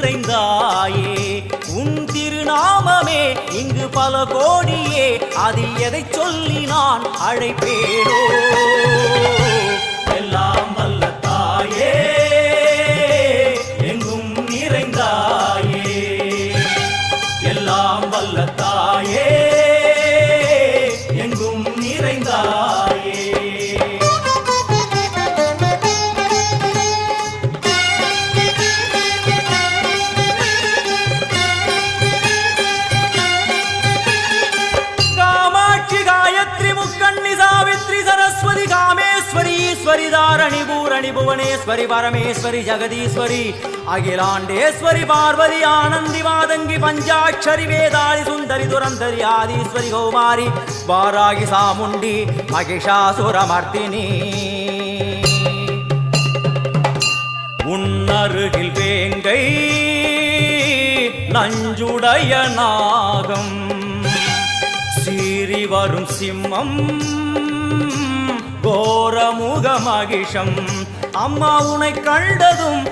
நிறைந்தாயே உன் திருநாமமே இங்கு பல கோடியே அது எதை சொல்லி நான் அழைப்பேனோ எல்லாம் வல்ல தாயே எங்கும் நிறைந்தாயே எல்லாம் வல்ல தாயே எங்கும் நிறைந்தாயே कामेश्वरी दारणि भूरणि भुवनेश्वरी परमेश्वरी जगदीश्वरी अखिलांडेश्वरी पार्वती आनंदी मादंगी पंचाक्षरी वेदाली सुंदरी दुरंधरी आदीश्वरी कौमारी वारागी सामुंडी महिषासुरमर्दिनी उन्नरुगिल वेंगै नंजुडय नागम सीरी वरुम सिंहम கோரமுக மகிஷம் அம்மா உனை கண்டதும்